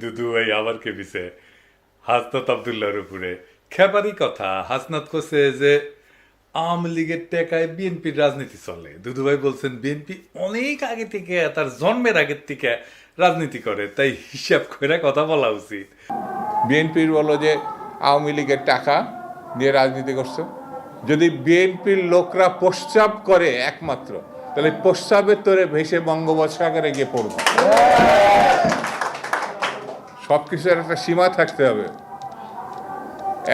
দুদু ভাই আবার কেঁপিছে হাসনাত আবদুল্লাহর উপরে। খেপারি কথা, হাসনাত করছে যে আওয়ামী লীগের টেকায় বিএনপির রাজনীতি চলে। দুদু ভাই বলছেন বিএনপি অনেক আগে থেকে, তার জন্মের আগের থেকে রাজনীতি করে, তাই হিসাব করে কথা বলা উচিত। বিএনপির বলো যে আওয়ামী লীগের টাকা দিয়ে রাজনীতি করছো। যদি বিএনপির লোকরা প্রস্রাব করে একমাত্র, তাহলে প্রস্রাবের তোরে ভেসে বঙ্গোপসাগরে গিয়ে পড়বে। সব কিছুর একটা সীমা থাকতে হবে।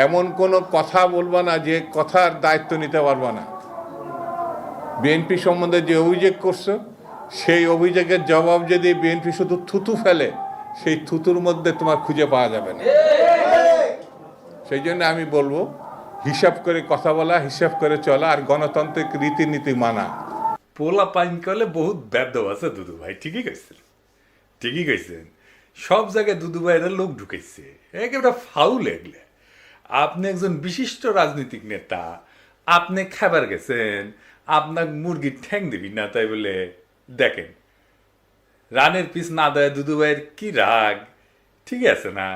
এমন কোনো কথা বলবা না যে কথার দায়িত্ব নিতে পারবা না। বিএনপি সম্বন্ধে যে অভিযোগ করছো, সেই অভিযোগের জবাব যদি বিএনপি শুধু থুতু ফেলে, সেই থুতুর মধ্যে তোমার খুঁজে পাওয়া যাবে না। সেই জন্য আমি বলবো, হিসাব করে কথা বলা, হিসাব করে চলা, আর গণতান্ত্রিক রীতিনীতি মানা। পোলা পাইন করলে বহুত ব্যর্থ আছে দুদু ভাই, ঠিকই কইছেন, ঠিকই কইছেন। সব জায়গায় দুদু ভাইয়ের লোক ঢুকেছে, একেবারে ফাউল এগলে। আপনি একজন বিশিষ্ট রাজনৈতিক নেতা, আপনি খাবার গেছেন, আপনার মুরগির ঠ্যাং দিবি না, তাই বলে দেখেন রানের পিস না দেয় দুদু ভাইয়ের কি রাগ। ঠিক আছে না?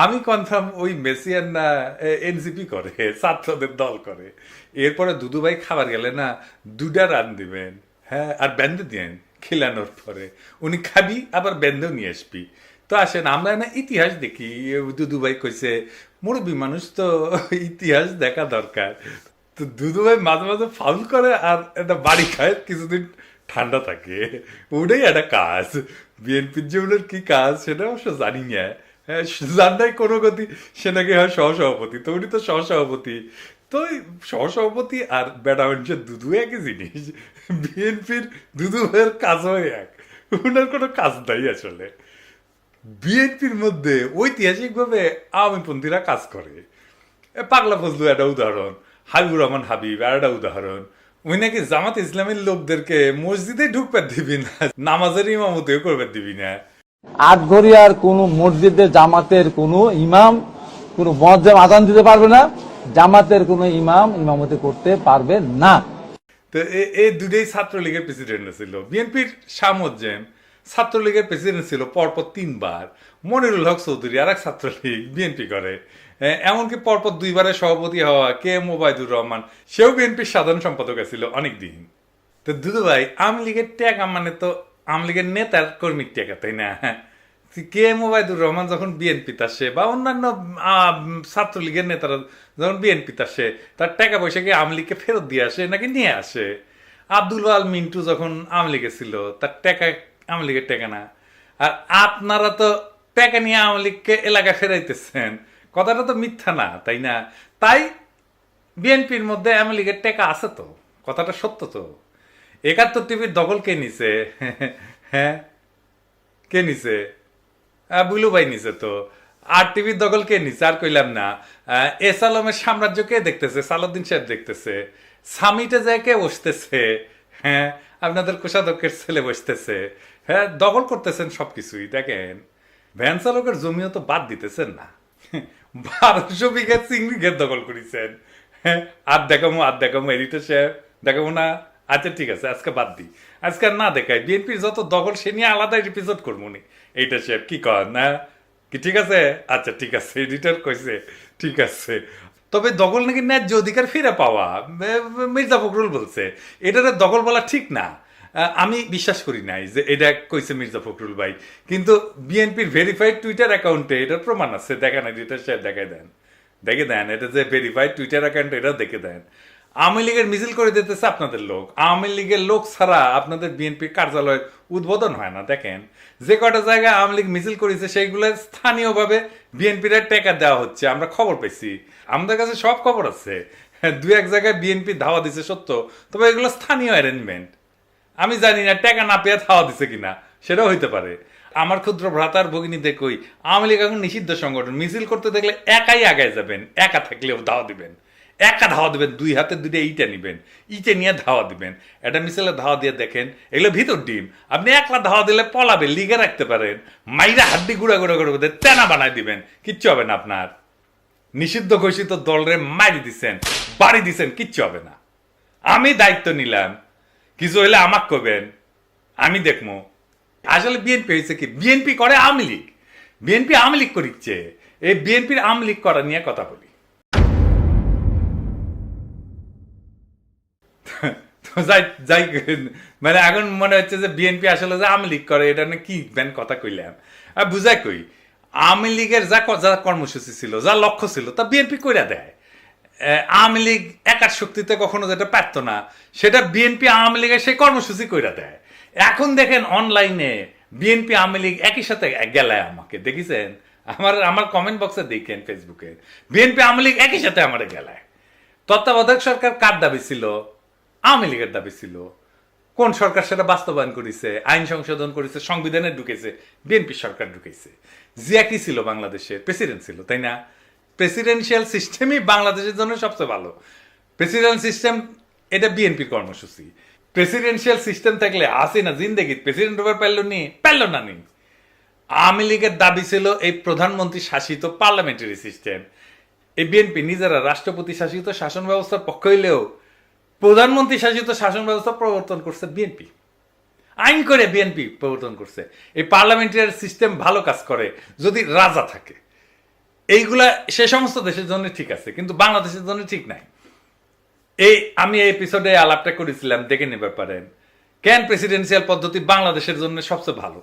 আমি কনফার্ম ওই মেসিয়ান না এনসিপি করে, ছাত্রদের দল করে। এরপরে দুদু ভাই খাবার গেলে না 2টা রান দিবেন, হ্যাঁ, আর বেঁধে দিবেন খিলানোর পরে। উনি খাবি আবার বেঁধেও নিয়ে আসবি। তো আসেন আমরা না ইতিহাস দেখি। দুদু ভাই কইছে মুরব্বী মানুষ তো ইতিহাস দেখা দরকার। তো দুদু ভাই মাঝে মাঝে ফাউল করে আর একটা বাড়ি খায়, কিছুদিন ঠান্ডা থাকে। ওটাই একটা কাজ। বিএনপির জীবনের কি কাজ সেটা অবশ্য জানি না। হ্যাঁ, জানাই কোনো গতি, সে নাকি হয় সহসভাপতি। তো উনি তো সহসভাপতি। তো ওই সহসভাপতি আর বেটা মানুষের দুদু একই জিনিস। বিএনপির দুদু ভাইয়ের কাজও এক, ওনার কোনো কাজ নাই আসলে। বিএনপির মধ্যে ঐতিহাসিকভাবে আওয়ামীপন্থীরা কাজ করে। পাগলা ফজলু একটা উদাহরণ, হাবিবুর রহমান হাবিব আর একটা উদাহরণ। ওই নাকি জামাত ইসলামের লোকদেরকে মসজিদে ঢুকতে দিবি না, নামাজের ইমামতেও করবে দিবি না। আটঘরিয়ার কোন মসজিদে জামাতের কোন ইমাম কোন মুয়াজ্জিন আযান দিতে পারবে না, জামাতের কোন ইমাম ইমামতি করতে পারবে না। তো এই দুটোই ছাত্রলীগের প্রেসিডেন্ট ছিল। বিএনপির শামুজ্জেম ছাত্রলীগের প্রেসিডেন্ট ছিল পরপর 3বার। মনিরুল হক চৌধুরী আর এক ছাত্রলীগ বিএনপি করে। এমনকি পরপর 2বারের সভাপতি হওয়া কে এম ওবায়দুর রহমান, সেও বিএনপির সাধারণ সম্পাদক ছিল অনেকদিন। তো দুদু ভাই আওয়ামী লীগের টেকা মানে তো আওয়ামী লীগের নেতার কর্মীর টেকা, তাই না? কে এম ওবায়দুর রহমান যখন বিএনপিতে আসে বা অন্যান্য ছাত্রলীগের নেতারা যখন বিএনপিতে আসে, তার টাকা পয়সা কি আওয়ামী লীগকে ফেরত দিয়ে আসে নাকি নিয়ে আসে? আব্দুল আল মিন্টু যখন আওয়ামী লীগে ছিল, তার টাকা আওয়ামী লীগের টাকা না। আর আপনারা তো টাকা নিয়ে আওয়ামী লীগকে এলাকা ফেরাইতেছেন, কথাটা তো মিথ্যা না, তাই না? তাই বিএনপির মধ্যে আওয়ামী লীগের টাকা আছে তো, কথাটা সত্য তো। 71 টিভির দখল কে নিছে? হ্যাঁ, কে নিছে? বুলু ভাই নিছে তো। আর টিভির দখল কে নিছে? আর কইলাম না। এস আলমের সাম্রাজ্য কে দেখতেছে? সালাউদ্দিন সাহেব দেখতেছে। সামিটে যায় কে বসতেছে? হ্যাঁ, আপনাদের কোষাধ্যক্ষের ছেলে বসতেছে। হ্যাঁ, দখল করতেছেন সবকিছুই। দেখেন ভ্যান চালকের জমিও তো বাদ দিতেছেন না। 1200 বিঘা চিংড়ি ঘের দখল করেছেন। হ্যাঁ, আর দেখামো এডিটর সাহেব দেখাবো না। আচ্ছা ঠিক আছে, আজকে বাদ দিই, আজকে আর না দেখাই। বিএনপির যত দখল সে নিয়ে আলাদা এপিসোড করবো নি। এইটা সাহেব কি কর না কি? ঠিক আছে, আচ্ছা ঠিক আছে, এডিটর কইছে ঠিক আছে। তবে দখল নাকি ন্যায্য অধিকার ফিরে পাওয়া, মির্জা ফখরুল বলছে। এটার দখল বলা ঠিক না। আমি বিশ্বাস করি নাই যে এটা কইছে মির্জা ফখরুল ভাই, কিন্তু বিএনপির ভেরিফাইড টুইটার অ্যাকাউন্টে এটার প্রমাণ আছে। দেখেন এডিটর সাহেব, দেখে দেন এটা যে ভেরিফাইড টুইটার অ্যাকাউন্ট, এটা দেখে দেন। আওয়ামী লীগের মিছিল করে দিতেছে আপনাদের লোক। আওয়ামী লীগের লোক ছাড়া আপনাদের বিএনপির কার্যালয়ের উদ্বোধন হয় না। দেখেন যে কটা জায়গায় আওয়ামী লীগ মিছিল করেছে সেইগুলো স্থানীয়ভাবে বিএনপির টাকা দেওয়া হচ্ছে, আমরা খবর পেয়েছি। আমাদের কাছে সব খবর আছে। 2-1 জায়গায় বিএনপি ধাওয়া দিছে সত্য, তবে এগুলো স্থানীয় অ্যারেঞ্জমেন্ট। আমি জানি না টাকা না পেয়ে ধাওয়া দিছে কিনা, সেটাও হইতে পারে। আমার ক্ষুদ্র ভ্রাতার ভগিনীদের কই, আওয়ামী লীগ এখন নিষিদ্ধ সংগঠন। মিছিল করতে দেখলে একাই আগায় যাবেন, একা থাকলেও ধাওয়া দিবেন। একা ধাওয়া দিবেন, 2 হাতে 2টা ইটা নিবেন, ইটে নিয়ে ধাওয়া দিবেন। এটা মিছিলে ধাওয়া দিয়ে দেখেন, এগুলো ভিতর ডিম। আপনি একলা ধাওয়া দিলে পলাবে, লিগে রাখতে পারেন। মাইরা হাড্ডি গুঁড়া গুঁড়া করে তেনা বানায় দিবেন, কিচ্ছু হবে না আপনার। নিষিদ্ধ ঘোষিত দলরে মারি দিছেন, বাড়ি দিছেন, কিচ্ছু হবে না। আমি দায়িত্ব নিলাম, কিছু হইলে আমাকে কবেন, আমি দেখবো। আসলে বিএনপি হয়েছে কি, বিএনপি করে আওয়ামী লীগ। বিএনপি আওয়ামী লীগ করিচ্ছে, এই বিএনপির আওয়ামী লীগ করা নিয়ে কথা বলি। তো যাই মানে এখন মনে হচ্ছে যে বিএনপি আসলে যে আওয়ামী লীগ করে, এটা কি কথা কইলাম আর বুঝাই কই। আওয়ামী লীগের যা কর্মসূচি ছিল, যা লক্ষ্য ছিল, তা বিএনপি কইরা দেয়। আওয়ামী লীগ একার শক্তিতে কখনো যেটা পারত না, সেটা বিএনপি আওয়ামী লীগের সেই কর্মসূচি কইরা দেয়। এখন দেখেন অনলাইনে বিএনপি আওয়ামী লীগ একই সাথে গেলায় আমাকে দেখেছেন, আমার কমেন্ট বক্সে দেখেন ফেসবুকে, বিএনপি আওয়ামী লীগ একই সাথে আমার গেলায়। তত্ত্বাবধায়ক সরকার কার দাবি ছিল? আওয়ামী লীগের দাবি ছিল। কোন সরকার সেটা বাস্তবায়ন করেছে? আইন সংশোধন করেছে, সংবিধানে ঢুকেছে বিএনপি সরকার ঢুকেছে। জিয়া কি ছিল? বাংলাদেশের প্রেসিডেন্ট ছিল, তাই না? প্রেসিডেন্সিয়াল সিস্টেমই বাংলাদেশের জন্য সবচেয়ে ভালো। প্রেসিডেন্ট সিস্টেম এটা বিএনপির কর্মসূচি। প্রেসিডেন্সিয়াল সিস্টেম থাকলে হাসিনা জিন্দেগি প্রেসিডেন্ট হবার পারল না নি। আওয়ামী লীগের দাবি ছিল এই প্রধানমন্ত্রী শাসিত পার্লামেন্টারি সিস্টেম। এই বিএনপি নিজেরা রাষ্ট্রপতি শাসিত শাসন ব্যবস্থার পক্ষ হইলেও প্রধানমন্ত্রী শাসিত শাসন ব্যবস্থা প্রবর্তন করছে বিএনপি, আইন করে বিএনপি প্রবর্তন করছে। এই পার্লামেন্টারি সিস্টেম ভালো কাজ করে যদি রাজা থাকে। এইগুলা সে সমস্ত দেশের জন্য ঠিক আছে, কিন্তু বাংলাদেশের জন্য ঠিক নাই। আমি এই এপিসোডে আলাপটা করেছিলাম, দেখে নিতে পারেন কেন প্রেসিডেন্সিয়াল পদ্ধতি বাংলাদেশের জন্য সবচেয়ে ভালো।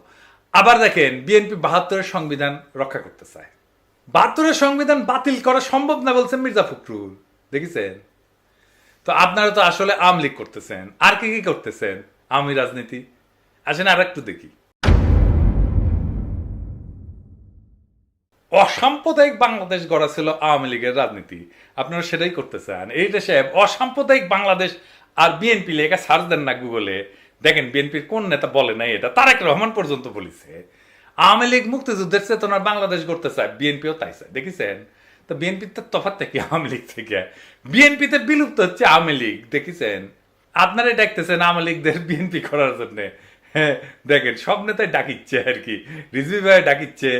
আবার দেখেন বিএনপি ৭২-এর সংবিধান রক্ষা করতে চায়। ৭২-এর সংবিধান বাতিল করা সম্ভব না বলছেন মির্জা ফখরুল, দেখেছেন? তো আপনারা তো আসলে আওয়ামী লীগ করতেছেন, আর কি কি করতেছেন? আওয়ামী রাজনীতি। আসেন আর একটু দেখি। অসাম্প্রদায়িক বাংলাদেশ গড়া ছিল আওয়ামী লীগের রাজনীতি, আপনারা সেটাই করতে চান। এই দেশে অসাম্প্রদায়িক বাংলাদেশ আর বিএনপি লেখা সার্চ দেন না গুগলে, দেখেন বিএনপির কোন নেতা বলে নাই এটা। তারেক রহমান পর্যন্ত বলেছে আওয়ামী লীগ মুক্তিযুদ্ধের চেতনার বাংলাদেশ গড়তে চায়, বিএনপিও তাই চায়, দেখেছেন? তো বিএনপির তফাৎ থেকে আওয়ামী লীগ থেকে বিএনপিতে বিলুপ্ত হচ্ছে আওয়ামী লীগ, দেখেছেন? আপনারাই ডাকতেছেন আওয়ামী লীগদের বিএনপি করার জন্য। হ্যাঁ দেখেন সব নেতাই ডাকিচ্ছে আর কি, রিজভি ভাই ডাকিচ্ছে,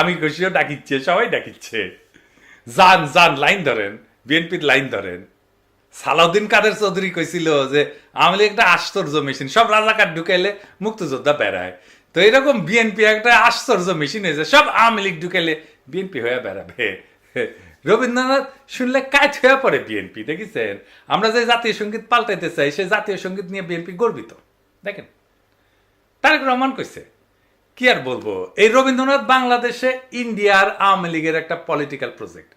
আমি খুশিও ডাকিচ্ছে, সবাই ডাকিচ্ছে। যান লাইন ধরেন, বিএনপির লাইন ধরেন। সালাউদ্দিন কাদের চৌধুরী কইছিল যে আওয়ামী লীগ একটা আশ্চর্য মেশিন, সব রাজাকার ঢুকাইলে মুক্তিযোদ্ধা বেড়ায়। তো এরকম বিএনপি একটা আশ্চর্য মেশিন হয়েছে, সব আওয়ামী লীগ ঢুকাইলে বিএনপি হয়ে বেড়াবে। রবীন্দ্রনাথ শুনলে কাজ হয়ে পড়ে বিএনপি, দেখেছেন? আমরা যে জাতীয় সঙ্গীত পাল্টাইতে চাই, সেই জাতীয় সঙ্গীত নিয়ে বিএনপি গর্বিত। দেখেন তারেক রহমান কইছে, কি আর বলবো, এই রবীন্দ্রনাথ বাংলাদেশে ইন্ডিয়ার আওয়ামী লীগের একটা পলিটিক্যাল প্রজেক্ট,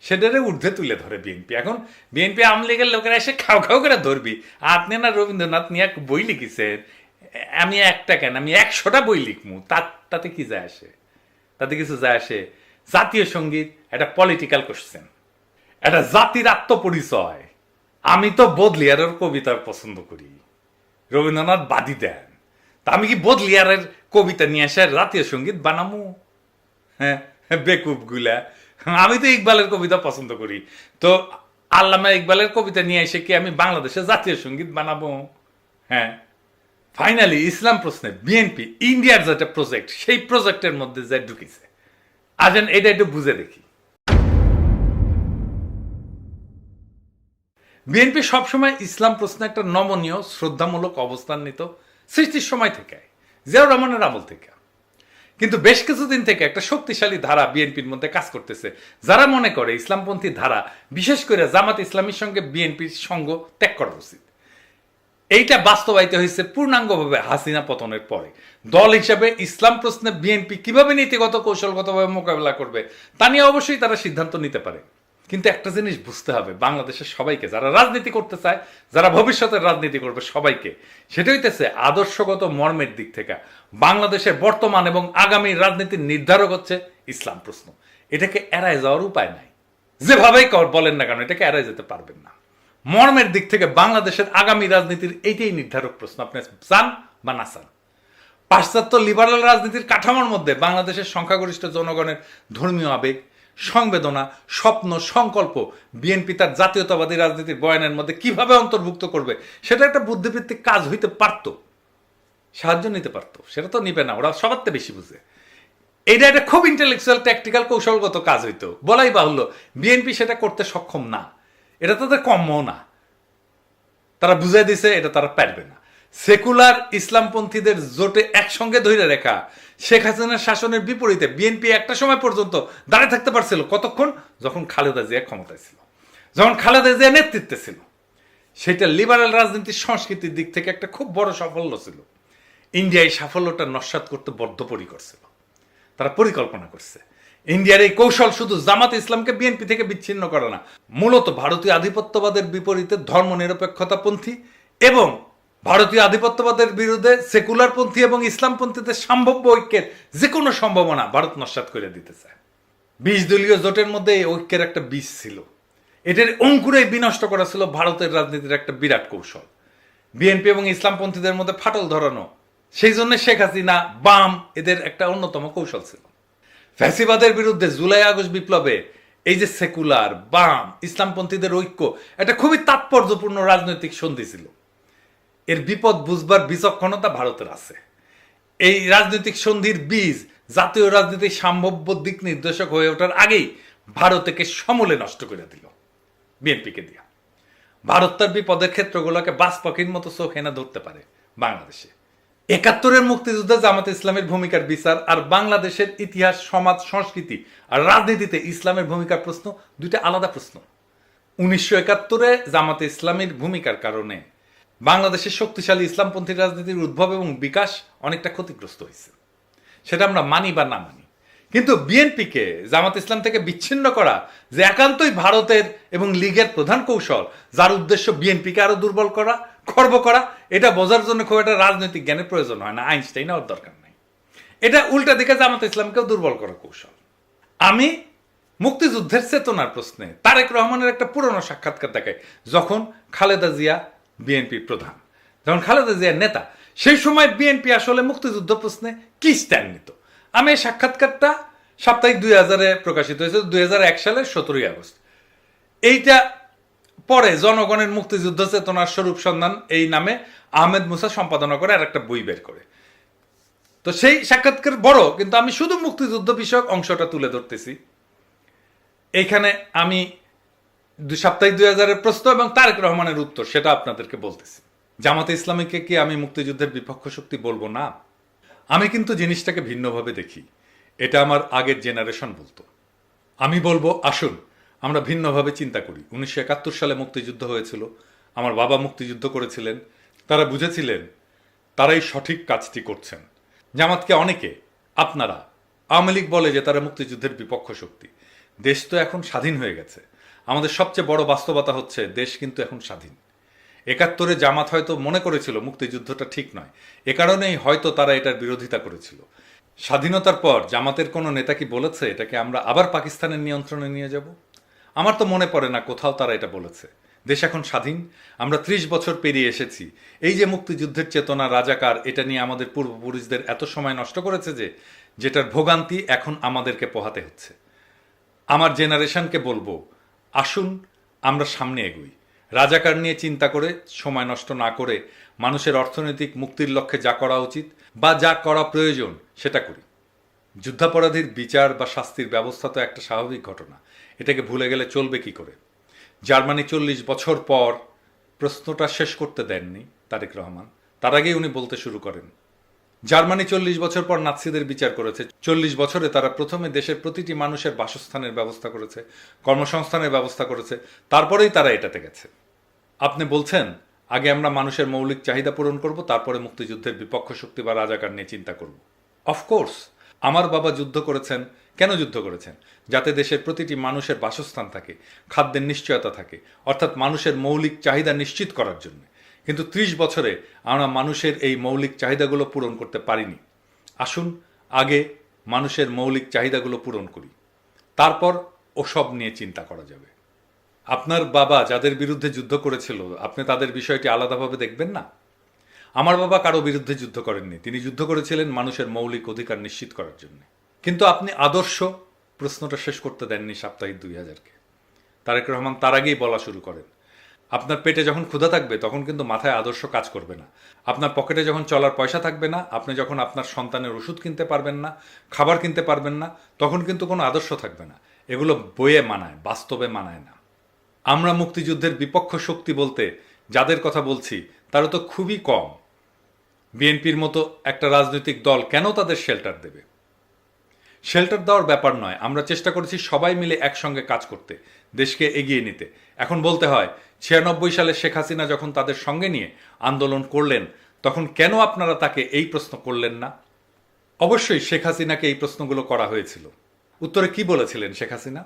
সেটারে ঊর্ধ্বে তুলে ধরে বিএনপি। এখন বিএনপি আওয়ামী লীগের লোকেরা এসে খাও করে ধরবি, আপনি না রবীন্দ্রনাথ নিয়ে বই লিখেছেন, আমি একটা কেন, আমি ১০০টা বই লিখমু, তাতে কি যায় আসে? তাতে কিছু যায় আসে? জাতীয় সঙ্গীত একটা পলিটিক্যাল কোশ্চেন, একটা জাতির আত্মপরিচয়। আমি তো বোদলিয়ারের কবিতা পছন্দ করি, রবীন্দ্রনাথ বাদী দেন, তা আমি কি বোদলিয়ারের কবিতা নিয়ে এসে জাতীয় সঙ্গীত বানামু? হ্যাঁ বেকুব গুলা। আমি তো ইকবালের কবিতা পছন্দ করি, তো আল্লামা ইকবালের কবিতা নিয়ে এসে কি আমি বাংলাদেশে জাতীয় সঙ্গীত বানাবো? হ্যাঁ ফাইনালি ইসলাম প্রশ্নে বিএনপি ইন্ডিয়ার যেটা প্রজেক্ট, সেই প্রজেক্টের মধ্যে যা ঢুকেছে। আসেন এটা একটু বুঝে দেখি। বিএনপি সবসময় ইসলাম প্রশ্নে একটা নমনীয় শ্রদ্ধামূলক অবস্থান নিত সৃষ্টির সময় থেকে, জিয়াউর রহমানের আমল থেকে। কিন্তু বেশ কিছুদিন থেকে একটা শক্তিশালী ধারা বিএনপির মধ্যে কাজ করতেছে, যারা মনে করে ইসলামপন্থী ধারা, বিশেষ করে জামাত ইসলামীর সঙ্গে বিএনপির সঙ্গ ত্যাগ করা উচিত। এইটা বাস্তবায়িত হয়েছে পূর্ণাঙ্গভাবে হাসিনা পতনের পরে। দল হিসাবে ইসলাম প্রশ্নে বিএনপি কিভাবে নীতিগত কৌশলগতভাবে মোকাবেলা করবে তা নিয়ে অবশ্যই তারা সিদ্ধান্ত নিতে পারে। কিন্তু একটা জিনিস বুঝতে হবে বাংলাদেশের সবাইকে, যারা রাজনীতি করতে চায়, যারা ভবিষ্যতের রাজনীতি করবে, সবাইকে, সেটা হইতেছে আদর্শগত মর্মের দিক থেকে বাংলাদেশের বর্তমান এবং আগামী রাজনীতির নির্ধারক হচ্ছে ইসলাম প্রশ্ন। এটাকে এড়ায় যাওয়ার উপায় নাই, যেভাবেই বলেন না কেন এটাকে এড়ায় যেতে পারবেন না। মর্মের দিক থেকে বাংলাদেশের আগামী রাজনীতির এইটাই নির্ধারক প্রশ্ন, আপনি চান বা না চান। পাশ্চাত্য লিবারাল রাজনীতির কাঠামোর মধ্যে বাংলাদেশের সংখ্যাগরিষ্ঠ জনগণের ধর্মীয় আবেগ, সংবেদনা, স্বপ্ন, সংকল্প বিএনপি তার জাতীয়তাবাদী রাজনীতির বয়ানের মধ্যে কিভাবে অন্তর্ভুক্ত করবে, সেটা একটা বুদ্ধিভিত্তিক কাজ হইতে পারত, সাহায্য নিতে পারত। সেটা তো নিবে না, ওরা সবার থেকে বেশি বুঝে। এইটা একটা খুব ইন্টেলেকচুয়াল ট্যাকটিক্যাল কৌশলগত কাজ হইতো, বলাই বাহুল্য। বিএনপি সেটা করতে সক্ষম না, এটা তাদের কম্যও না। তারা বুঝাই দিছে এটা তারা পারবে না। সেকুলার ইসলামপন্থীদের জোটে একসঙ্গে ধরে রেখা, শেখ হাসিনার শাসনের বিপরীতে বিএনপি একটা সময় পর্যন্ত দাঁড়িয়ে থাকতে পারছিল। কতক্ষণ? যখন খালেদা জিয়া ক্ষমতায় ছিল, যখন খালেদা জিয়া নেতৃত্বে ছিল। সেটা লিবারেল রাজনীতির সংস্কৃতির দিক থেকে একটা খুব বড় সাফল্য ছিল। ইন্ডিয়া এই সাফল্যটা নস্যাৎ করতে বদ্ধপরিকর ছিল। তারা পরিকল্পনা করছে। ইন্ডিয়ার এই কৌশল শুধু জামাত ইসলামকে বিএনপি থেকে বিচ্ছিন্ন করে না, মূলত ভারতীয় আধিপত্যবাদের বিপরীতে ধর্মনিরপেক্ষতাপন্থী এবং ভারতীয় আধিপত্যবাদের বিরুদ্ধে সেকুলারপন্থী এবং ইসলামপন্থীদের সম্ভাব্য ঐক্যের যে কোনো সম্ভাবনা ভারত নস্যাৎ করে দিতে চায়। 20 দলীয় জোটের মধ্যে এই ঐক্যের একটা বীজ ছিল। এটার অঙ্কুরেই বিনষ্ট করা ছিল ভারতের রাজনীতির একটা বিরাট কৌশল। বিএনপি এবং ইসলামপন্থীদের মধ্যে ফাটল ধরানো, সেই জন্য শেখ হাসিনা, বাম এদের একটা অন্যতম কৌশল ছিল। ফ্যাসিবাদের বিরুদ্ধে জুলাই আগস্ট বিপ্লবে এই যে সেকুলার, বাম, ইসলামপন্থীদের ঐক্য একটা খুবই তাৎপর্যপূর্ণ রাজনৈতিক সন্ধি ছিল। এর বিপদ বুঝবার বিচক্ষণতা ভারতের আছে। এই রাজনৈতিক সন্ধির বীজ জাতীয় রাজনীতির সম্ভাব্য দিক নির্দেশক হয়ে ওঠার আগেই ভারতকে সমূলে নষ্ট করে দিল বিএনপিকে দিয়া। ভারত তার বিপদের ক্ষেত্রগুলোকে বাস পাখির মতো চোখ এনে ধরতে পারে বাংলাদেশে। 71-এর মুক্তিযুদ্ধে জামাত ইসলামের ভূমিকার বিচার আর বাংলাদেশের ইতিহাস, সমাজ, সংস্কৃতি আর রাজনীতিতে ইসলামের ভূমিকার প্রশ্ন দুইটা আলাদা প্রশ্ন। 1971-এ জামাতে ইসলামের ভূমিকার কারণে বাংলাদেশের শক্তিশালী ইসলামপন্থী রাজনীতির উদ্ভব এবং বিকাশ অনেকটা ক্ষতিগ্রস্ত হয়েছে, সেটা আমরা মানি বা না মানি। কিন্তু বিএনপিকে জামাত ইসলাম থেকে বিচ্ছিন্ন করা যে একান্তই ভারতের এবং লীগের প্রধান কৌশল, যার উদ্দেশ্য বিএনপিকে আরো দুর্বল করা, খর্ব করা, এটা বোঝার জন্য খুব একটা রাজনৈতিক জ্ঞানের প্রয়োজন হয় না, আইনস্টাইন হওয়ার দরকার নাই। এটা উল্টা দিকে জামাত ইসলামকেও দুর্বল করার কৌশল। আমি মুক্তিযুদ্ধের চেতনার প্রশ্নে তারেক রহমানের একটা পুরনো সাক্ষাৎকার দেখাই, যখন খালেদা জিয়া বিএনপির প্রধান, যখন খালেদা জিয়ার নেতা, সেই সময় বিএনপি আসলে মুক্তিযুদ্ধ প্রশ্নে কি স্ট্যান্ড নিত। আমি এই সাক্ষাৎকারটা সাপ্তাহিক 2000-এ প্রকাশিত হয়েছে, 2001 সালের 17ই আগস্ট। এইটা পরে জনগণের মুক্তিযুদ্ধ চেতনার স্বরূপ সন্ধান এই নামে আহমেদ মুসা সম্পাদনা করে আর একটা বই বের করে। তো সেই সাক্ষাৎকার বড়, কিন্তু আমি শুধু মুক্তিযুদ্ধ বিষয়ক অংশটা তুলে ধরতেছি। এইখানে আমি সাপ্তাহিক 2000-এর প্রশ্ন এবং তারেক রহমানের উত্তর সেটা আপনাদেরকে বলতেছি। জামাতে ইসলামীকে কি আমি মুক্তিযুদ্ধের বিপক্ষ শক্তি বলবো না? আমি কিন্তু জিনিসটাকে ভিন্নভাবে দেখি। এটা আমার আগের জেনারেশন বলতো। আমি বলবো আসুন আমরা ভিন্নভাবে চিন্তা করি। 1971 সালে মুক্তিযুদ্ধ হয়েছিল, আমার বাবা মুক্তিযুদ্ধ করেছিলেন, তারা বুঝেছিলেন তারাই সঠিক কাজটি করছেন। জামাতকে অনেকে, আপনারা, আওয়ামী লীগ বলে যে তারা মুক্তিযুদ্ধের বিপক্ষ শক্তি। দেশ তো এখন স্বাধীন হয়ে গেছে। আমাদের সবচেয়ে বড় বাস্তবতা হচ্ছে দেশ কিন্তু এখন স্বাধীন। 71-এ জামাত হয়তো মনে করেছিল মুক্তিযুদ্ধটা ঠিক নয়, এ কারণেই হয়তো তারা এটার বিরোধিতা করেছিল। স্বাধীনতার পর জামাতের কোনো নেতা কি বলেছে এটাকে আমরা আবার পাকিস্তানের নিয়ন্ত্রণে নিয়ে যাব? আমার তো মনে পড়ে না কোথাও তারা এটা বলেছে। দেশ এখন স্বাধীন, আমরা 30 বছর পেরিয়ে এসেছি। এই যে মুক্তিযুদ্ধের চেতনা, রাজাকার, এটা নিয়ে আমাদের পূর্বপুরুষদের এত সময় নষ্ট করেছে যেটার ভোগান্তি এখন আমাদেরকে পোহাতে হচ্ছে। আমার জেনারেশনকে বলবো আসুন আমরা সামনে এগোই, রাজাকার নিয়ে চিন্তা করে সময় নষ্ট না করে মানুষের অর্থনৈতিক মুক্তির লক্ষ্যে যা করা উচিত বা যা করা প্রয়োজন সেটা করি। যুদ্ধাপরাধীর বিচার বা শাস্তির ব্যবস্থা তো একটা স্বাভাবিক ঘটনা, এটাকে ভুলে গেলে চলবে কি করে? জার্মানি 40 বছর পর, প্রশ্নটা শেষ করতে দেননি তারেক রহমান, তার আগেই উনি বলতে শুরু করেন। জার্মানি 40 বছর পর নাৎসিদের বিচার করেছে। 40 বছরে তারা প্রথমে দেশের প্রতিটি মানুষের বাসস্থানের ব্যবস্থা করেছে, কর্মসংস্থানের ব্যবস্থা করেছে, তারপরেই তারা এটাতে গেছে। আপনি বলছেন আগে আমরা মানুষের মৌলিক চাহিদা পূরণ করব, তারপরে মুক্তিযুদ্ধের বিপক্ষ শক্তি বা রাজাকার নিয়ে চিন্তা করব। অফকোর্স আমার বাবা যুদ্ধ করেছেন। কেন যুদ্ধ করেছেন? যাতে দেশের প্রতিটি মানুষের বাসস্থান থাকে, খাদ্যের নিশ্চয়তা থাকে, অর্থাৎ মানুষের মৌলিক চাহিদা নিশ্চিত করার জন্য। কিন্তু 30 বছরে আমরা মানুষের এই মৌলিক চাহিদাগুলো পূরণ করতে পারিনি। আসুন আগে মানুষের মৌলিক চাহিদাগুলো পূরণ করি, তারপর ওসব নিয়ে চিন্তা করা যাবে। আপনার বাবা যাদের বিরুদ্ধে যুদ্ধ করেছিল, আপনি তাদের বিষয়টি আলাদাভাবে দেখবেন না? আমার বাবা কারো বিরুদ্ধে যুদ্ধ করেননি, তিনি যুদ্ধ করেছিলেন মানুষের মৌলিক অধিকার নিশ্চিত করার জন্য। কিন্তু আপনি আদর্শ প্রশ্নটা শেষ করতে দেননি সাপ্তাহিক 2000-কে। তারেক রহমান তার আগেই বলা শুরু করেন, আপনার পেটে যখন ক্ষুধা থাকবে তখন কিন্তু মাথায় আদর্শ কাজ করবে না। আপনার পকেটে যখন চলার পয়সা থাকবে না, আপনি যখন আপনার সন্তানের ওষুধ কিনতে পারবেন না, খাবার কিনতে পারবেন না, তখন কিন্তু কোনো আদর্শ থাকবে না। এগুলো বইয়ে মানায়, বাস্তবে মানায় না। আমরা মুক্তিযুদ্ধের বিপক্ষ শক্তি বলতে যাদের কথা বলছি তারা তো খুবই কম। বিএনপির মতো একটা রাজনৈতিক দল কেন তাদের শেল্টার দেবে? শেল্টার দেওয়ার ব্যাপার নয়, আমরা চেষ্টা করেছি সবাই মিলে একসঙ্গে কাজ করতে, দেশকে এগিয়ে নিতে। এখন বলতে হয় 96 সালে শেখ হাসিনা যখন তাদের সঙ্গে নিয়ে আন্দোলন করলেন, তখন কেন আপনারা তাকে এই প্রশ্ন করলেন না? অবশ্যই শেখ হাসিনাকে এই প্রশ্নগুলো করা হয়েছিল। উত্তরে কি বলেছিলেন শেখ হাসিনা?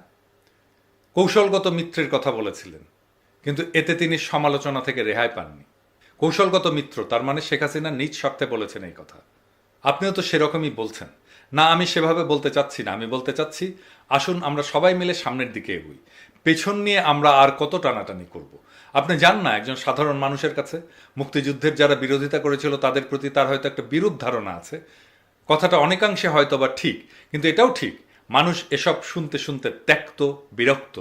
কৌশলগত মিত্রের কথা বলেছিলেন, কিন্তু এতে তিনি সমালোচনা থেকে রেহাই পাননি। কৌশলগত মিত্র তার মানে শেখ হাসিনা নিজ স্বার্থে বলেছেন এই কথা। আপনিও তো সেরকমই বলছেন। না, আমি সেভাবে বলতে চাচ্ছি না। আমি বলতে চাচ্ছি, আসুন আমরা সবাই মিলে সামনের দিকে এগোই। পেছন নিয়ে আমরা আর কত টানাটানি করব? আপনি জান না, একজন সাধারণ মানুষের কাছে মুক্তিযুদ্ধের যারা বিরোধিতা করেছিল তাদের প্রতি তার হয়তো একটা বিরূপ ধারণা আছে। কথাটা অনেকাংশে হয়তো বা ঠিক, কিন্তু এটাও ঠিক, মানুষ এসব শুনতে শুনতে ত্যক্ত, বিরক্ত।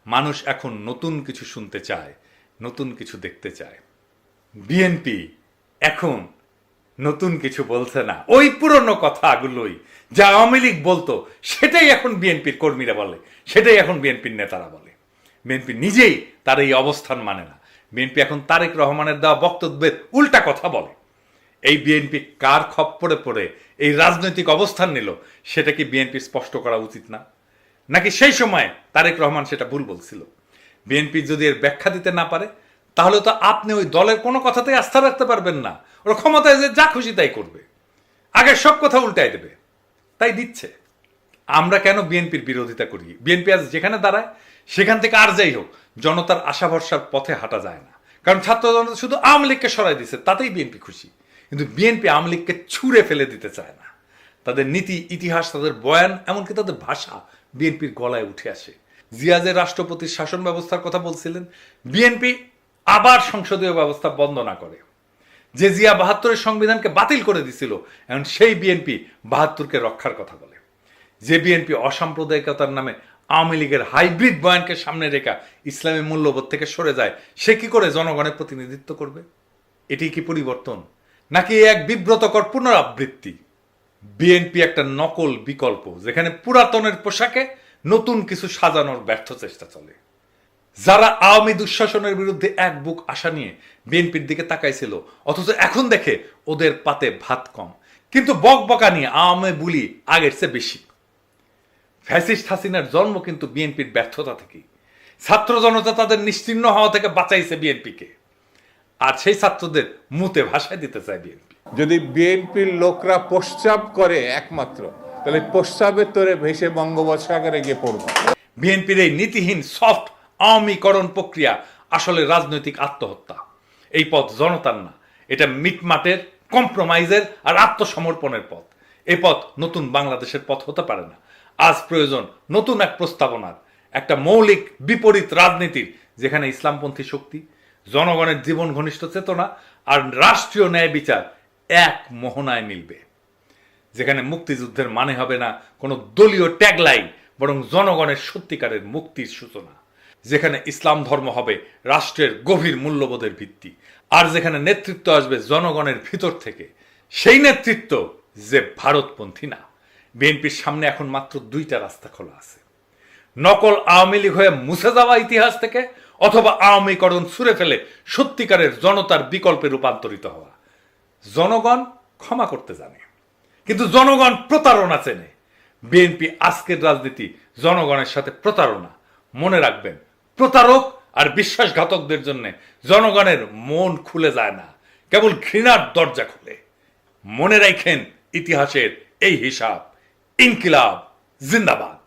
মানুষ এখন নতুন কিছু শুনতে চায়, নতুন কিছু দেখতে চায়। বিএনপি এখন নতুন কিছু বলছে না, ওই পুরনো কথাগুলোই যা আওয়ামী লীগ বলতো সেটাই এখন বিএনপির কর্মীরা বলে, সেটাই এখন বিএনপির নেতারা বলে। বিএনপি নিজেই তার এই অবস্থান মানে না। বিএনপি এখন তারেক রহমানের দেওয়া বক্তব্যের উল্টা কথা বলে। এই বিএনপি কার খপ্পরে পড়ে এই রাজনৈতিক অবস্থান নিল, সেটা কি বিএনপি স্পষ্ট করা উচিত না? নাকি সেই সময় তারেক রহমান সেটা ভুল বলছিল? বিএনপি যদি এর ব্যাখ্যা দিতে না পারে, তাহলে তো আপনি ওই দলের কোনো কথাতেই আস্থা রাখতে পারবেন না। ওরা ক্ষমতায় যে যা খুশি তাই করবে, আগের সব কথা উল্টাই দেবে, তাই দিচ্ছে। আমরা কেন বিএনপির বিরোধিতা করি? বিএনপি আজ যেখানে দাঁড়ায় সেখান থেকে আর যাই হোক, জনতার আশা ভরসার পথে হাঁটা যায় না। কারণ ছাত্র জনতা শুধু আওয়ামী লীগকে সরাই দিচ্ছে, তাতেই বিএনপি খুশি। কিন্তু বিএনপি আওয়ামী লীগকে ছুঁড়ে ফেলে দিতে চায় না। তাদের নীতি, ইতিহাস, তাদের বয়ান, এমনকি তাদের ভাষা বিএনপির গলায় উঠে আসে। জিয়া যে রাষ্ট্রপতির শাসন ব্যবস্থার কথা বলছিলেন, বিএনপি আবার সংসদীয় ব্যবস্থা বন্ধ না করে। যে জিয়া ৭২-এর সংবিধানকে বাতিল করে দিছিল, এখন সেই বিএনপি ৭২-কে রক্ষার কথা বলে। যে বিএনপি অসাম্প্রদায়িকতার নামে আওয়ামী লীগের হাইব্রিড বয়ানকে সামনে রেখা ইসলামী মূল্যবোধ থেকে সরে যায়, সে কি করে জনগণের প্রতিনিধিত্ব করবে? এটি কি পরিবর্তন, নাকি এক বিব্রতকর পুনরাবৃত্তি? বিএনপি একটা নকল বিকল্প, যেখানে পুরাতনের পোশাকে নতুন কিছু সাজানোর ব্যর্থ চেষ্টা চলে। যারা আওয়ামী দুঃশাসনের বিরুদ্ধে এক বুক আশা নিয়ে বিএনপির দিকে তাকাইছিল, অথচ এখন দেখে ওদের পাতে ভাত কম, কিন্তু বকবকা নিয়ে আওয়ামী বুলি আগের চেয়ে বেশি। ফ্যাসিস্ট হাসিনার জন্ম কিন্তু বিএনপির ব্যর্থতা থেকেই। ছাত্র জনতা তাদের নিশ্চিহ্ন হওয়া থেকে বাঁচাইছে বিএনপিকে, আর সেই ছাত্রদের মুতে ভাষায় দিতে চায় বিএনপি। যদি বিএনপির লোকরা প্রস্রাব করে একমাত্র, তাহলে প্রস্রাবের তোরে ভেসে বঙ্গোপসাগরে গিয়ে পড়বে। বিএনপির এই নীতিহীন সফট আওয়ামীকরণ প্রক্রিয়া আসলে রাজনৈতিক আত্মহত্যা। এই পথ জনতার না, এটা মিটমাটের, কম্প্রোমাইজের আর আত্মসমর্পণের পথ। এই পথ নতুন বাংলাদেশের পথ হতে পারে না। আজ প্রয়োজন নতুন এক প্রস্তাবনার, একটা মৌলিক বিপরীত রাজনীতির, যেখানে ইসলামপন্থী শক্তি, জনগণের জীবন ঘনিষ্ঠ চেতনা আর রাষ্ট্রীয় ন্যায় বিচার এক মোহনায় মিলবে। যেখানে মুক্তিযুদ্ধের মানে হবে না কোনো দলীয় ট্যাগলাইন, বরং জনগণের সত্যিকারের মুক্তির সূচনা। যেখানে ইসলাম ধর্ম হবে রাষ্ট্রের গভীর মূল্যবোধের ভিত্তি, আর যেখানে নেতৃত্ব আসবে জনগণের ভিতর থেকে, সেই নেতৃত্ব যে ভারতপন্থী না। বিএনপির সামনে এখন মাত্র দুইটা রাস্তা খোলা আছে: নকল আওয়ামী লীগ হয়ে মুছে যাওয়া ইতিহাস থেকে, অথবা আওয়ামীকরণ ছুঁড়ে ফেলে সত্যিকারের জনতার বিকল্পে রূপান্তরিত হওয়া। জনগণ ক্ষমা করতে জানে, কিন্তু জনগণ প্রতারণা চেনে। বিএনপি আজকের রাজনীতি জনগণের সাথে প্রতারণা। মনে রাখবেন, প্রতারক আর বিশ্বাসঘাতকদের জন্য জনগণের মন খুলে যায় না, কেবল ঘৃণার দরজা খুলে। মনে রাখেন ইতিহাসের এই হিসাব। ইনকিলাব জিন্দাবাদ।